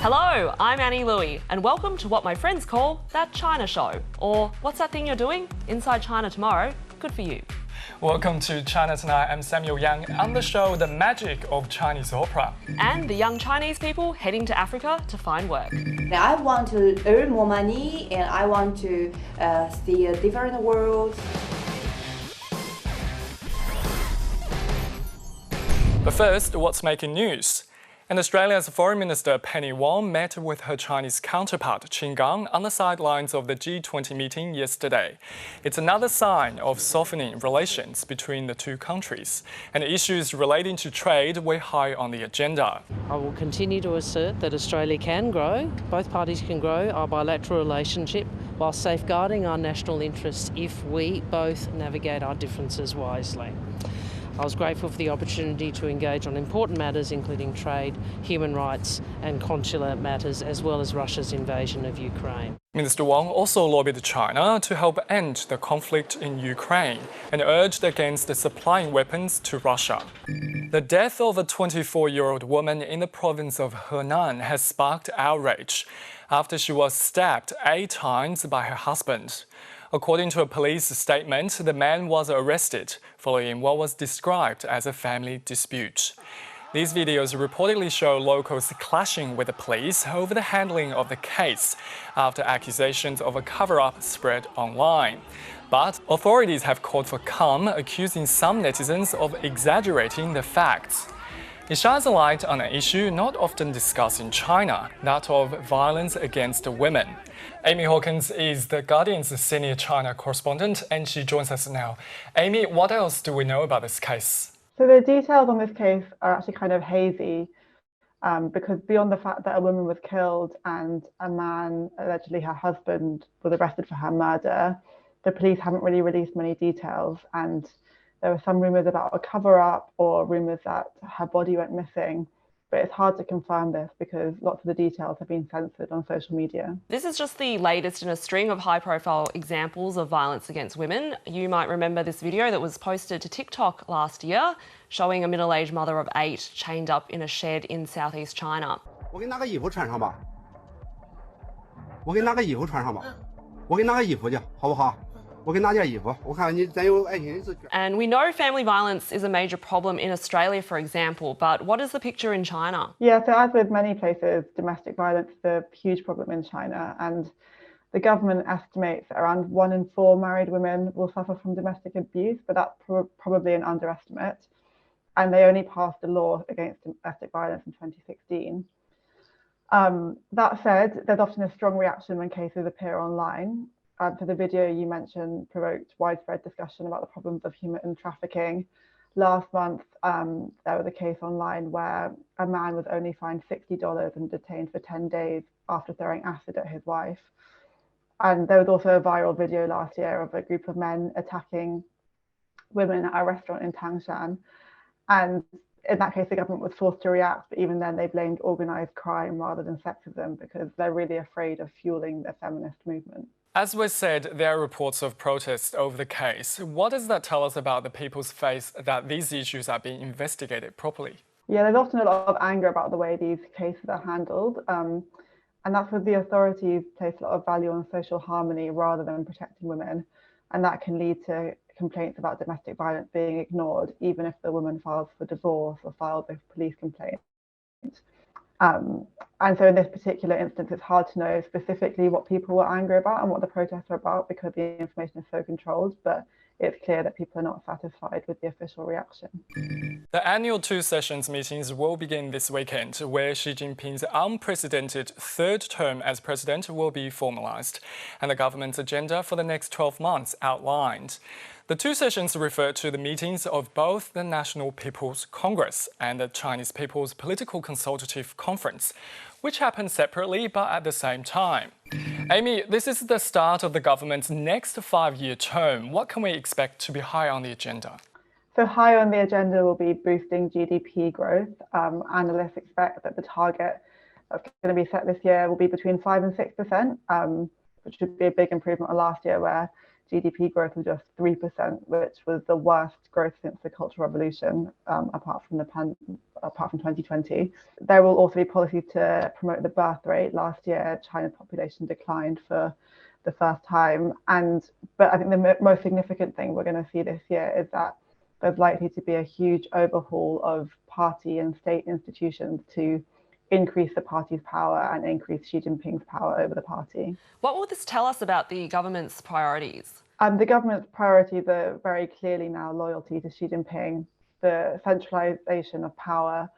Hello, I'm Louey, and welcome to what my friends call That China Show, or what's that thing you're doing? Inside China Tomorrow. Good for you. Welcome to China Tonight. I'm Samuel Yang. On the show, the magic of Chinese opera. And the young Chinese people heading to Africa to find work. I want to earn more money and I want to see a different world. But first, what's making news? And Australia's Foreign Minister Penny Wong met with her Chinese counterpart Qin Gang on the sidelines of the G20 meeting yesterday. It's another sign of softening relations between the two countries, and issues relating to trade were high on the agenda. I will continue to assert that Australia can grow, both parties can grow our bilateral relationship while safeguarding our national interests if we both navigate our differences wisely. I was grateful for the opportunity to engage on important matters including trade, human rights and consular matters, as well as Russia's invasion of Ukraine. Minister Wong also lobbied China to help end the conflict in Ukraine and urged against supplying weapons to Russia. The death of a 24-year-old woman in the province of Henan has sparked outrage after she was stabbed 8 times by her husband. According to a police statement, the man was arrested following what was described as a family dispute. These videos reportedly show locals clashing with the police over the handling of the case after accusations of a cover-up spread online. But authorities have called for calm, accusing some netizens of exaggerating the facts. It shines a light on an issue not often discussed in China, that of violence against women. Amy Hawkins is The Guardian's senior China correspondent, and she joins us now. Amy, what else do we know about this case? So the details on this case are actually kind of hazy because beyond the fact that a woman was killed and a man, allegedly her husband, was arrested for her murder, the police haven't really released many details, and there were some rumours about a cover-up or rumours that her body went missing. But it's hard to confirm this because lots of the details have been censored on social media. This is just the latest in a string of high-profile examples of violence against women. You might remember this video that was posted to TikTok last year, showing a middle-aged mother of 8 chained up in a shed in southeast China. And we know family violence is a major problem in Australia, for example, but what is the picture in China? Yeah, so as with many places, domestic violence is a huge problem in China, and the government estimates that around 1 in 4 married women will suffer from domestic abuse, but that's probably an underestimate. And they only passed a law against domestic violence in 2016. That said, there's often a strong reaction when cases appear online. So the video you mentioned provoked widespread discussion about the problems of human trafficking. Last month, there was a case online where a man was only fined $60 and detained for 10 days after throwing acid at his wife. And there was also a viral video last year of a group of men attacking women at a restaurant in Tangshan. And in that case, the government was forced to react, but even then they blamed organised crime rather than sexism because they're really afraid of fueling the feminist movement. As we said, there are reports of protests over the case. What does that tell us about the people's faith that these issues are being investigated properly? Yeah, there's often a lot of anger about the way these cases are handled. And that's because the authorities place a lot of value on social harmony rather than protecting women. And that can lead to complaints about domestic violence being ignored, even if the woman files for divorce or files a police complaint. And so in this particular instance, it's hard to know specifically what people were angry about and what the protests are about because the information is so controlled, but it's clear that people are not satisfied with the official reaction. The annual 2 sessions meetings will begin this weekend, where Xi Jinping's unprecedented 3rd term as president will be formalized, and the government's agenda for the next 12 months outlined. The 2 sessions refer to the meetings of both the National People's Congress and the Chinese People's Political Consultative Conference, which happen separately but at the same time. Amy, this is the start of the government's next 5-year term. What can we expect to be high on the agenda? So high on the agenda will be boosting GDP growth. Analysts expect that the target that's going to be set this year will be between 5% and 6%, which would be a big improvement on last year where GDP growth of just 3%, which was the worst growth since the Cultural Revolution, apart from 2020. There will also be policy to promote the birth rate. Last year, China's population declined for the first time. But I think the most significant thing we're going to see this year is that there's likely to be a huge overhaul of party and state institutions to increase the party's power and increase Xi Jinping's power over the party. What will this tell us about the government's priorities? The government's priorities are very clearly now loyalty to Xi Jinping, the centralization of power,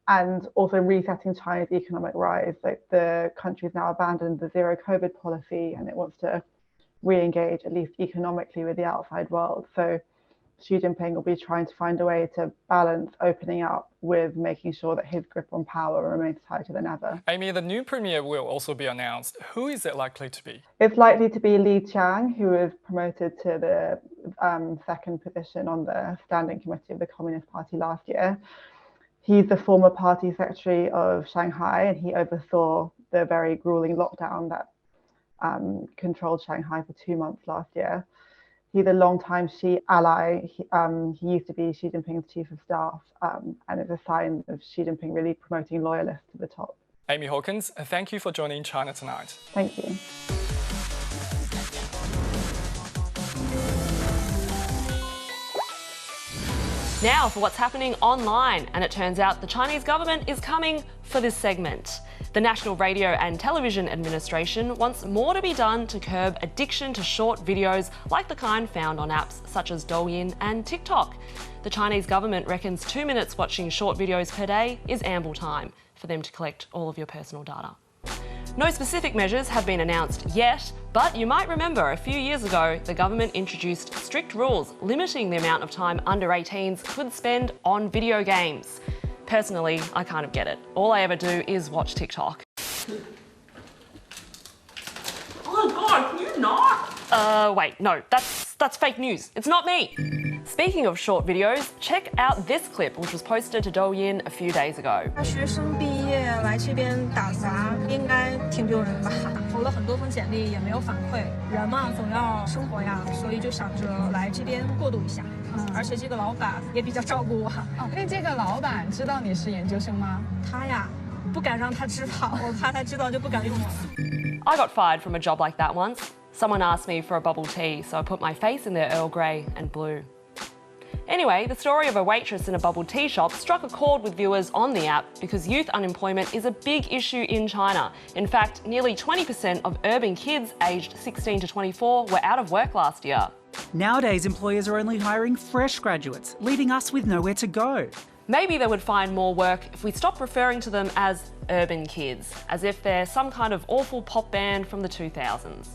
and also resetting China's economic rise. Like, the country's now abandoned the zero COVID policy and it wants to re-engage, at least economically, with the outside world. So Xi Jinping will be trying to find a way to balance opening up with making sure that his grip on power remains tighter than ever. Amy, the new premier will also be announced. Who is it likely to be? It's likely to be Li Qiang, who was promoted to the second position on the Standing Committee of the Communist Party last year. He's the former party secretary of Shanghai, and he oversaw the very grueling lockdown that controlled Shanghai for 2 months last year. He's a long-time Xi ally. He used to be Xi Jinping's chief of staff, and it's a sign of Xi Jinping really promoting loyalists to the top. Amy Hawkins, thank you for joining China Tonight. Thank you. Now for what's happening online, and it turns out the Chinese government is coming for this segment. The National Radio and Television Administration wants more to be done to curb addiction to short videos like the kind found on apps such as Douyin and TikTok. The Chinese government reckons 2 minutes watching short videos per day is ample time for them to collect all of your personal data. No specific measures have been announced yet, but you might remember a few years ago the government introduced strict rules limiting the amount of time under 18s could spend on video games. Personally, I kind of get it. All I ever do is watch TikTok. Oh God, can you not? Wait, no, that's fake news. It's not me. Speaking of short videos, check out this clip, which was posted to Douyin a few days ago. 大学生毕业来这边打杂，应该挺丢人吧？投了很多封简历，也没有反馈。人嘛，总要生活呀，所以就想着来这边过渡一下。而且这个老板也比较照顾我。哦，那这个老板知道你是研究生吗？他呀，不敢让他知道，我怕他知道就不敢用我了。 I got fired from a job like that once. Someone asked me for a bubble tea, so I put my face in their Earl Grey and blue. Anyway, the story of a waitress in a bubble tea shop struck a chord with viewers on the app because youth unemployment is a big issue in China. In fact, nearly 20% of urban kids aged 16 to 24 were out of work last year. Nowadays, employers are only hiring fresh graduates, leaving us with nowhere to go. Maybe they would find more work if we stopped referring to them as urban kids, as if they're some kind of awful pop band from the 2000s.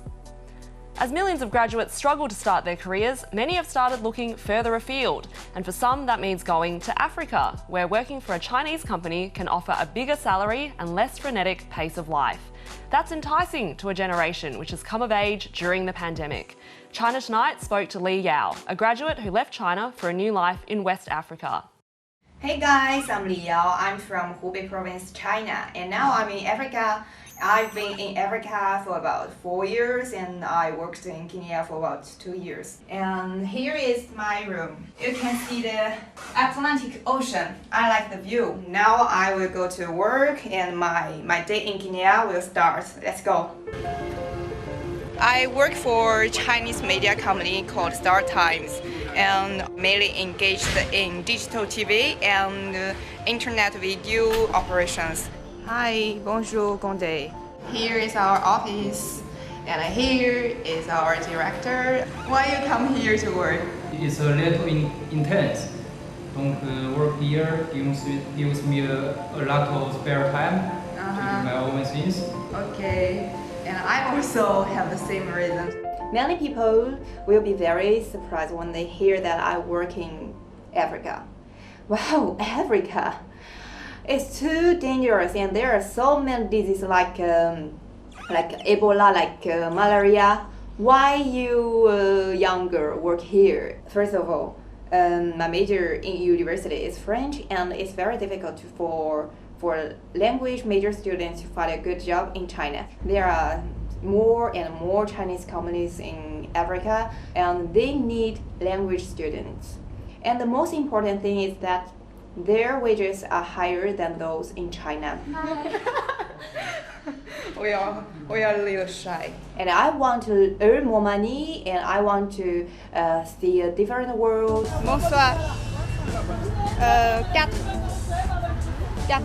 As millions of graduates struggle to start their careers, many have started looking further afield. And for some, that means going to Africa, where working for a Chinese company can offer a bigger salary and less frenetic pace of life. That's enticing to a generation which has come of age during the pandemic. China Tonight spoke to Li Yao, a graduate who left China for a new life in West Africa. Hey guys, I'm Li Yao. I'm from Hubei province, China, and now I'm in Africa. I've been in Africa for about 4 years, and I worked in Kenya for about 2 years. And here is my room. You can see the Atlantic Ocean. I like the view. Now I will go to work, and my day in Kenya will start. Let's go. I work for a Chinese media company called Star Times, and mainly engaged in digital TV and internet video operations. Hi, bonjour, Gonde. Here is our office, and here is our director. Why you come here to work? It's a little intense. Donc work here gives me a lot of spare time to do my own things. Okay, and I also have the same reason. Many people will be very surprised when they hear that I work in Africa. Wow, Africa! It's too dangerous, and there are so many diseases like Ebola, like malaria. Why you young girl work here? First of all, my major in university is French, and it's very difficult for language major students to find a good job in China. There are more and more Chinese companies in Africa, and they need language students. And the most important thing is that their wages are higher than those in China. We are a little shy. And I want to earn more money, and I want to see a different world. Bonsoir. 4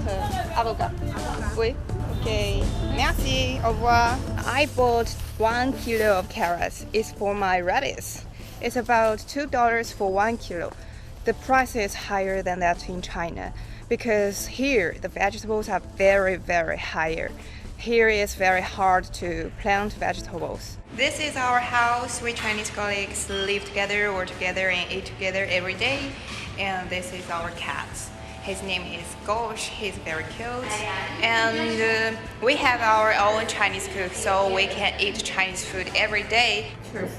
avocats. Oui. Okay. Merci. Au revoir. I bought 1 kilo of carrots. It's for my radish. It's about $2 for 1 kilo. The price is higher than that in China because here the vegetables are very, very higher. Here it's very hard to plant vegetables. This is our house. We Chinese colleagues live together, work together, and eat together every day. And this is our cat. His name is Gosh. He's very cute. And we have our own Chinese cook, so we can eat Chinese food every day. Cheers.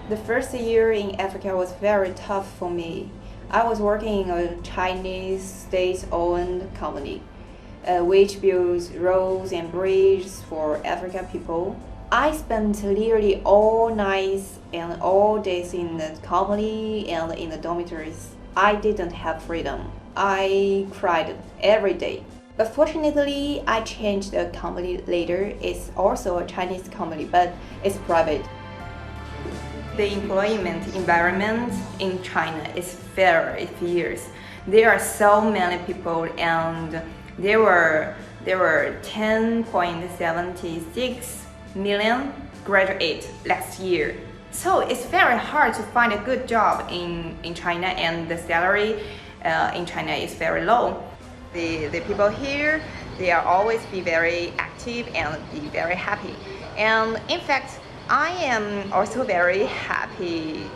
The first year in Africa was very tough for me. I was working in a Chinese state-owned company, which builds roads and bridges for African people. I spent nearly all nights and all days in the company and in the dormitories. I didn't have freedom. I cried every day. But fortunately, I changed the company later. It's also a Chinese company, but it's private. The employment environment in China is very fierce. There are so many people, and there were 10.76 million graduates last year. So it's very hard to find a good job in China, and the salary in China is very low. The people here, they are always be very active and be very happy. And in fact, I am also very happy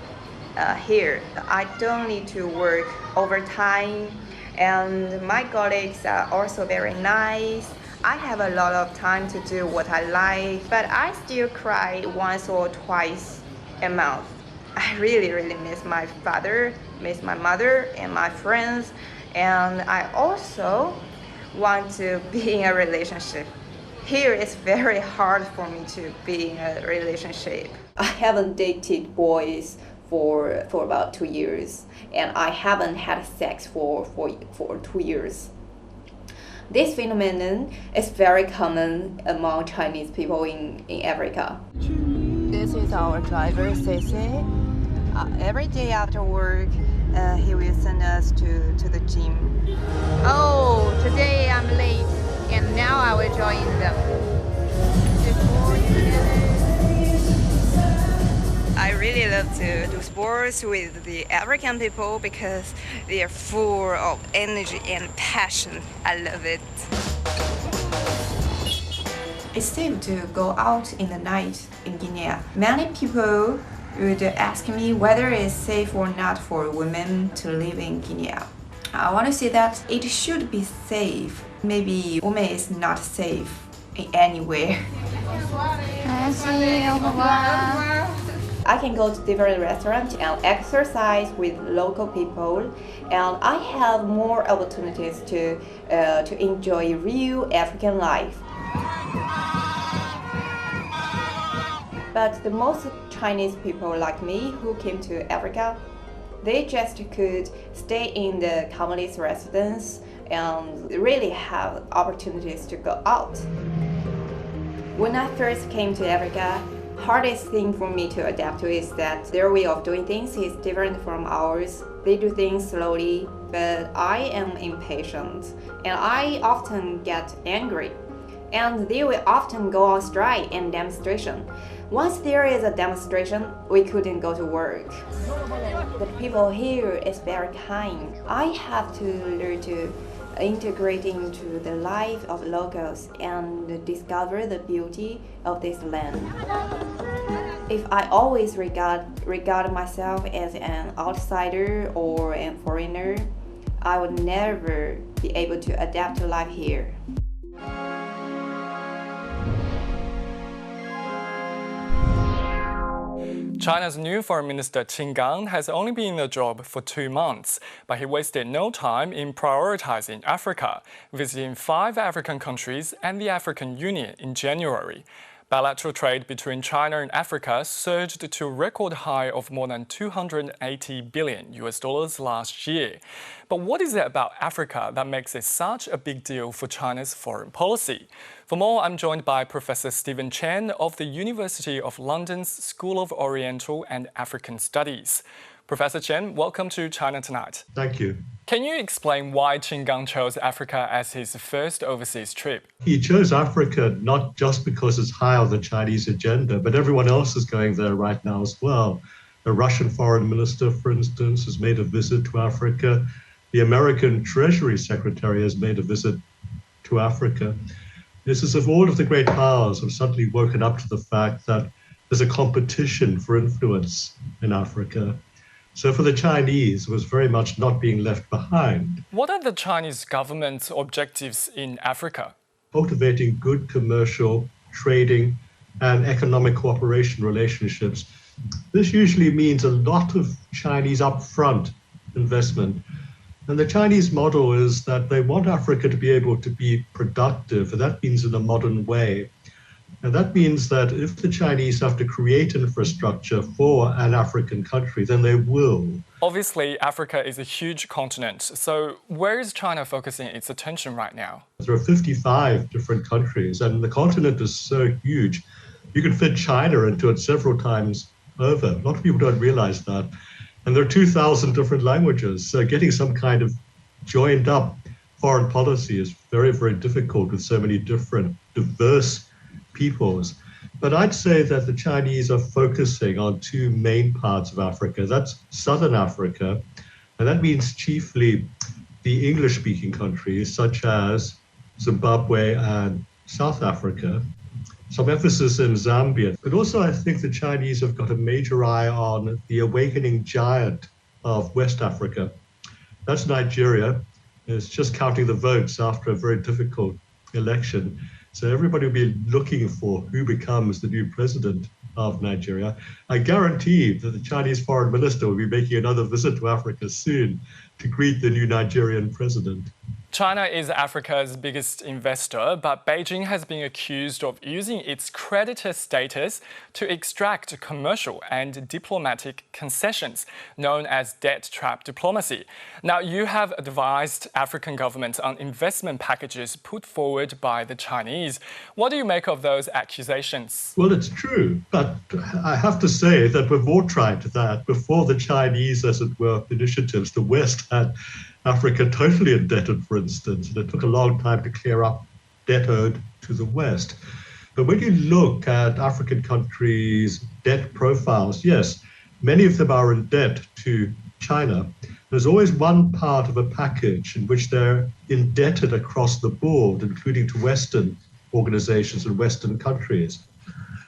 here. I don't need to work overtime, and my colleagues are also very nice. I have a lot of time to do what I like, but I still cry once or twice a month. I really, really miss my father, miss my mother and my friends, and I also want to be in a relationship. Here it's very hard for me to be in a relationship. I haven't dated boys for about 2 years, and I haven't had sex for 2 years. This phenomenon is very common among Chinese people in Africa. This is our driver, Cece. Every day after work, he will send us to the gym. Oh, today I'm late, and now I will join them. I really love to do sports with the African people because they are full of energy and passion. I love it. It's safe to go out in the night in Guinea. Many people would ask me whether it's safe or not for women to live in Guinea. I want to say that it should be safe. Maybe women is not safe in anywhere. I can go to different restaurants and exercise with local people, and I have more opportunities to enjoy real African life. But the most Chinese people like me who came to Africa, they just could stay in the communist residence and really have opportunities to go out. When I first came to Africa, hardest thing for me to adapt to is that their way of doing things is different from ours. They do things slowly, but I am impatient, and I often get angry. And they will often go on strike and demonstration. Once there is a demonstration, we couldn't go to work. The people here is very kind. I have to learn to integrate into the life of locals and discover the beauty of this land. If I always regard myself as an outsider or a foreigner, I would never be able to adapt to life here. China's new Foreign Minister Qin Gang has only been in the job for 2 months, but he wasted no time in prioritizing Africa, visiting 5 African countries and the African Union in January. Bilateral trade between China and Africa surged to a record high of more than $280 billion last year. But what is it about Africa that makes it such a big deal for China's foreign policy? For more, I'm joined by Professor Stephen Chen of the University of London's School of Oriental and African Studies. Professor Chen, welcome to China Tonight. Thank you. Can you explain why Qin Gang chose Africa as his first overseas trip? He chose Africa not just because it's high on the Chinese agenda, but everyone else is going there right now as well. The Russian foreign minister, for instance, has made a visit to Africa. The American Treasury Secretary has made a visit to Africa. It's as if all of the great powers have suddenly woken up to the fact that there's a competition for influence in Africa. So for the Chinese, it was very much not being left behind. What are the Chinese government's objectives in Africa? Cultivating good commercial, trading, and economic cooperation relationships. This usually means a lot of Chinese upfront investment. And the Chinese model is that they want Africa to be able to be productive, and that means in a modern way. And that means that if the Chinese have to create infrastructure for an African country, then they will. Obviously, Africa is a huge continent. So where is China focusing its attention right now? There are 55 different countries, and the continent is so huge. You can fit China into it several times over. A lot of people don't realize that. And there are 2,000 different languages. So getting some kind of joined up foreign policy is very, very difficult with so many different, diverse peoples. But I'd say that the Chinese are focusing on 2 main parts of Africa. That's Southern Africa, and that means chiefly the English-speaking countries such as Zimbabwe and South Africa. Some emphasis in Zambia. But also I think the Chinese have got a major eye on the awakening giant of West Africa. That's Nigeria. It's just counting the votes after a very difficult election. So everybody will be looking for who becomes the new president of Nigeria. I guarantee that the Chinese foreign minister will be making another visit to Africa soon to greet the new Nigerian president. China is Africa's biggest investor, but Beijing has been accused of using its creditor status to extract commercial and diplomatic concessions, known as debt trap diplomacy. Now, you have advised African governments on investment packages put forward by the Chinese. What do you make of those accusations? Well, it's true, but I have to say that we've all tried that. Before the Chinese, as it were, initiatives, the West had Africa totally indebted, for instance, and it took a long time to clear up debt owed to the West. But when you look at African countries' debt profiles, yes, many of them are in debt to China. There's always one part of a package in which they're indebted across the board, including to Western organizations and Western countries.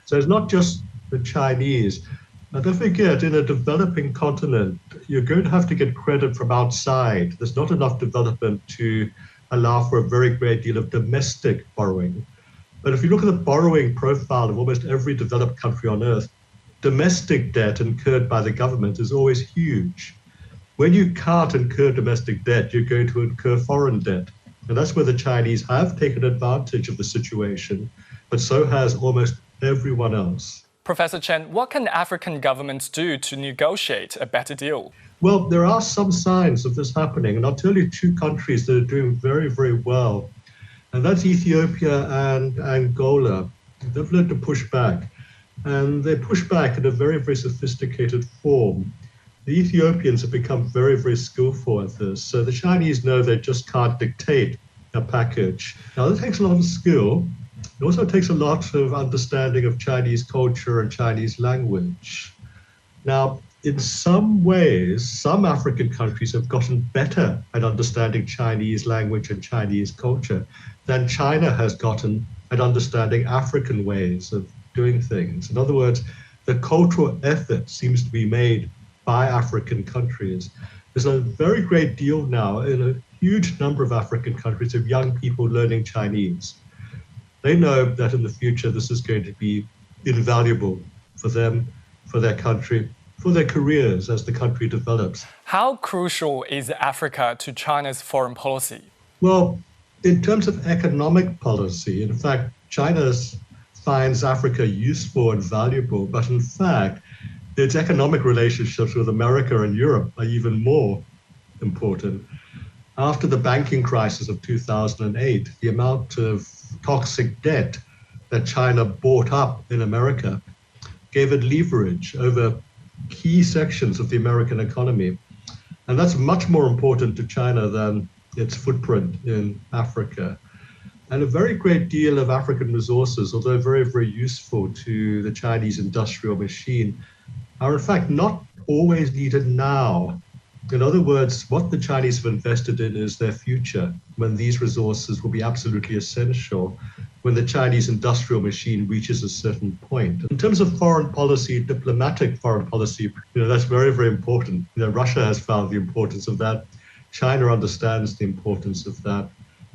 So it's not just the Chinese. Now, don't forget, in a developing continent, you're going to have to get credit from outside. There's not enough development to allow for a very great deal of domestic borrowing. But if you look at the borrowing profile of almost every developed country on earth, domestic debt incurred by the government is always huge. When you can't incur domestic debt, you're going to incur foreign debt. And that's where the Chinese have taken advantage of the situation, but so has almost everyone else. Professor Chen, what can African governments do to negotiate a better deal? Well, there are some signs of this happening, and I'll tell you 2 countries that are doing very, very well. And that's Ethiopia and Angola. They've learned to push back, and they push back in a very, very sophisticated form. The Ethiopians have become very, very skillful at this. So the Chinese know they just can't dictate a package. Now, that takes a lot of skill. It also takes a lot of understanding of Chinese culture and Chinese language. Now, in some ways, some African countries have gotten better at understanding Chinese language and Chinese culture than China has gotten at understanding African ways of doing things. In other words, the cultural effort seems to be made by African countries. There's a very great deal now in a huge number of African countries of young people learning Chinese. They know that in the future this is going to be invaluable for them, for their country, for their careers as the country develops. How crucial is Africa to China's foreign policy? Well, in terms of economic policy, in fact, China finds Africa useful and valuable, but in fact, its economic relationships with America and Europe are even more important. After the banking crisis of 2008, the amount of toxic debt that China bought up in America gave it leverage over key sections of the American economy. And that's much more important to China than its footprint in Africa. And a very great deal of African resources, although very, very useful to the Chinese industrial machine, are in fact not always needed now. In other words, what the Chinese have invested in is their future, when these resources will be absolutely essential when the Chinese industrial machine reaches a certain point. In terms of foreign policy, diplomatic foreign policy, that's very, very important. Russia has found the importance of that. China understands the importance of that.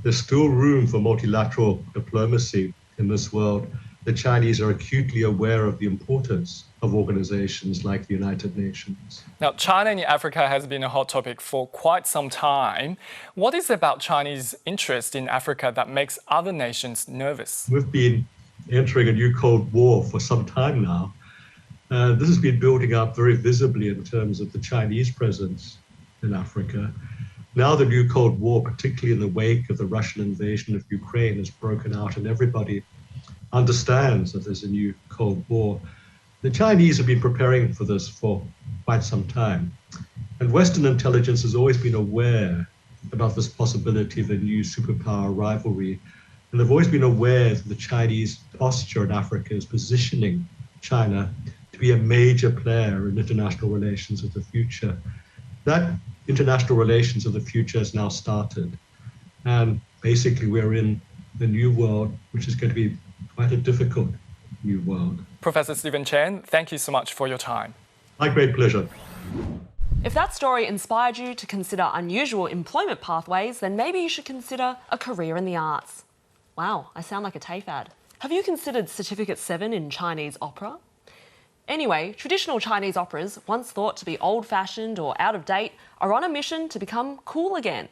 There's still room for multilateral diplomacy in this world. The Chinese are acutely aware of the importance of organizations like the United Nations. Now, China in Africa has been a hot topic for quite some time. What is it about Chinese interest in Africa that makes other nations nervous? We've been entering a new Cold War for some time now. This has been building up very visibly in terms of the Chinese presence in Africa. Now the new Cold War, particularly in the wake of the Russian invasion of Ukraine, has broken out, and everybody understands that there's a new Cold War. The Chinese have been preparing for this for quite some time. And Western intelligence has always been aware about this possibility of a new superpower rivalry. And they've always been aware that the Chinese posture in Africa is positioning China to be a major player in international relations of the future. That international relations of the future has now started. And basically we're in the new world, which is going to be quite a difficult new world. Professor Stephen Chen, thank you so much for your time. My great pleasure. If that story inspired you to consider unusual employment pathways, then maybe you should consider a career in the arts. Wow, I sound like a TAFE ad. Have you considered Certificate 7 in Chinese opera? Anyway, traditional Chinese operas, once thought to be old-fashioned or out of date, are on a mission to become cool again.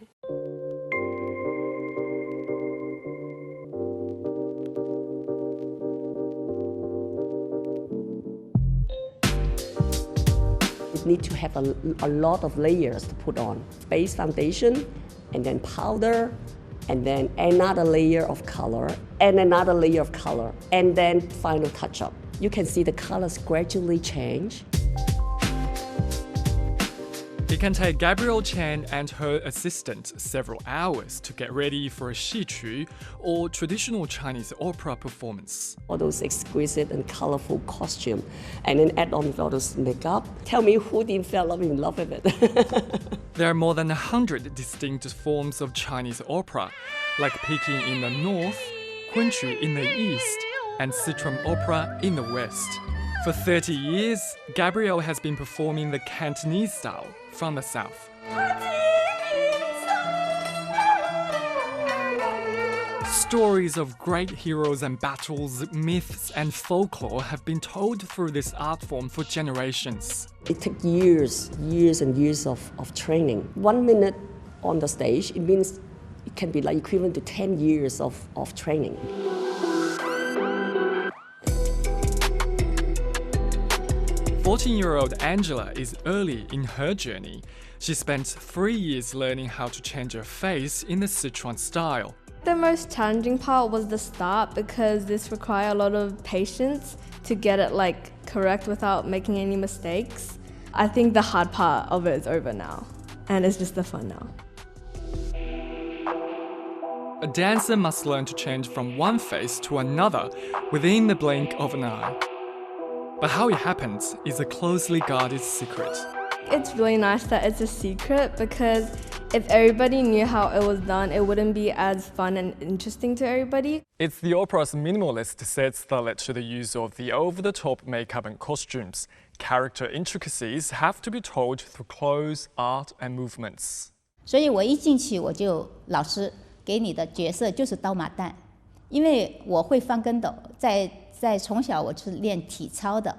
Need to have a lot of layers to put on. Base foundation, and then powder, and then another layer of color, and another layer of color, and then final touch-up. You can see the colors gradually change. It can take Gabrielle Chen and her assistant several hours to get ready for a shiqu, or traditional Chinese opera performance. All those exquisite and colorful costumes, and then add on all those makeup. Tell me who didn't fall in love with it. There are more than 100 distinct forms of Chinese opera, like Peking in the north, Kunqu in the east, and Sichuan opera in the west. For 30 years, Gabrielle has been performing the Cantonese style from the south. Stories of great heroes and battles, myths and folklore have been told through this art form for generations. It took years and years of training. 1 minute on the stage, it means it can be like equivalent to 10 years of training. Fourteen-year-old Angela is early in her journey. She spent 3 years learning how to change her face in the Sichuan style. The most challenging part was the start, because this required a lot of patience to get it correct without making any mistakes. I think the hard part of it is over now, and it's just the fun now. A dancer must learn to change from one face to another within the blink of an eye. But how it happens is a closely guarded secret. It's really nice that it's a secret, because if everybody knew how it was done, it wouldn't be as fun and interesting to everybody. It's the opera's minimalist sets that led to the use of the over-the-top makeup and costumes. Character intricacies have to be told through clothes, art and movements. 所以我一进去我就老师给你的角色就是刀马旦，因为我会翻跟斗，在从小我是练体操的，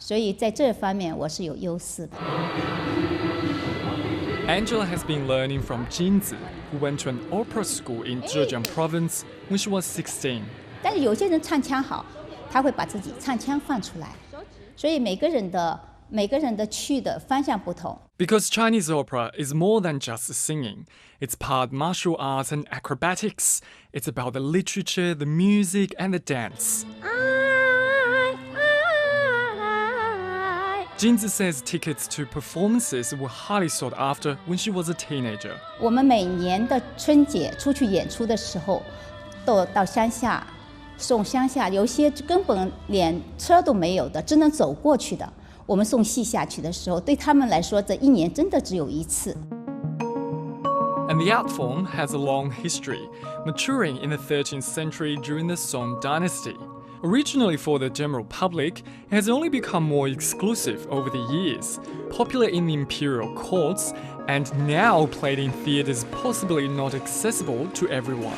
所以在这方面我是有优势的。Angela has been learning from Jinzi, who went to an opera school in Zhejiang province when she was 16. 但是有些人唱腔好，他会把自己唱腔放出来，所以每个人的去的方向不同。Because Chinese opera is more than just singing. It's part martial arts and acrobatics. It's about the literature, the music, and the dance. Jinzi says tickets to performances were highly sought after when she was a teenager. 我们每年的春节出去演出的时候，都到乡下送乡下，有些根本连车都没有的，只能走过去的。我们送戏下去的时候，对他们来说，这一年真的只有一次。And the art form has a long history, maturing in the 13th century during the Song dynasty. Originally for the general public, it has only become more exclusive over the years, popular in the imperial courts, and now played in theatres possibly not accessible to everyone.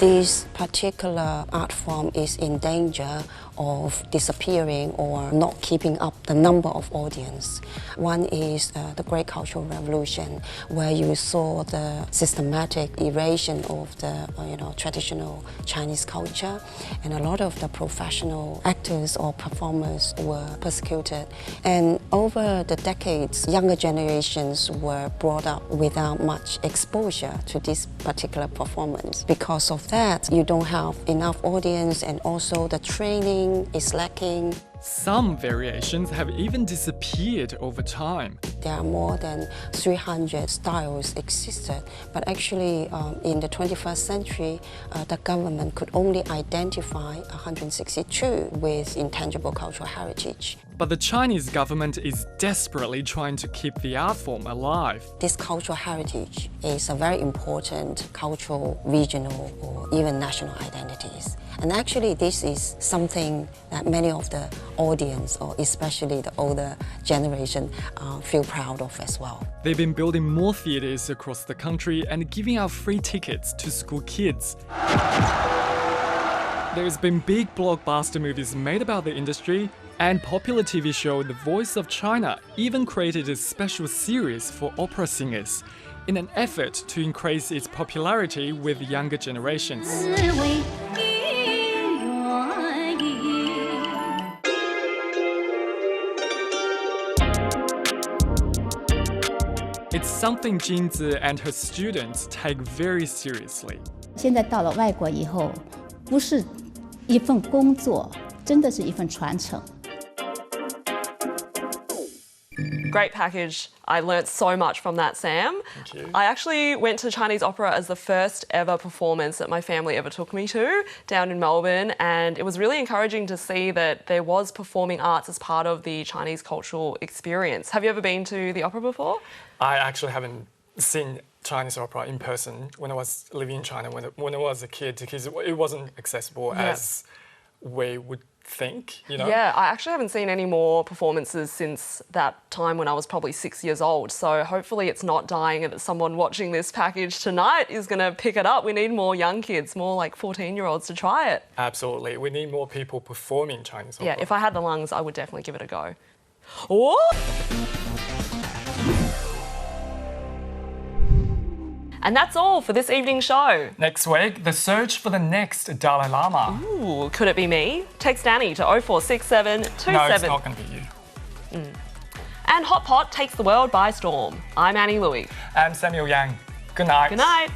This particular art form is in danger of disappearing or not keeping up the number of audience. One is the Great Cultural Revolution, where you saw the systematic erosion of the traditional Chinese culture, and a lot of the professional actors or performers were persecuted. And over the decades, younger generations were brought up without much exposure to this particular performance. Because of that, you don't have enough audience, and also the training is lacking. Some variations have even disappeared over time. There are more than 300 styles existed, but actually in the 21st century, the government could only identify 162 with intangible cultural heritage. But the Chinese government is desperately trying to keep the art form alive. This cultural heritage is a very important cultural, regional, or even national identities. And actually this is something that many of the audience, or especially the older generation, feel proud of as well. They've been building more theatres across the country and giving out free tickets to school kids. There's been big blockbuster movies made about the industry, and popular TV show The Voice of China even created a special series for opera singers in an effort to increase its popularity with younger generations. It's something Jinzi and her students take very seriously. 现在到了外国以后，不是一份工作，真的是一份传承。Great package. I learnt so much from that, Sam. Thank you. I actually went to Chinese opera as the first ever performance that my family ever took me to down in Melbourne, and it was really encouraging to see that there was performing arts as part of the Chinese cultural experience. Have you ever been to the opera before? I actually haven't seen Chinese opera in person when I was living in China when I was a kid, because it wasn't accessible as we would think, Yeah, I actually haven't seen any more performances since that time when I was probably 6 years old. So hopefully it's not dying and that someone watching this package tonight is going to pick it up. We need more young kids, more like 14-year-olds to try it. Absolutely. We need more people performing Chinese opera. Yeah, if I had the lungs, I would definitely give it a go. Oh! And that's all for this evening's show. Next week, the search for the next Dalai Lama. Ooh, could it be me? Text Danny to 0467 27. No, it's not going to be you. And Hot Pot takes the world by storm. I'm Annie Louey. I'm Samuel Yang. Good night. Good night.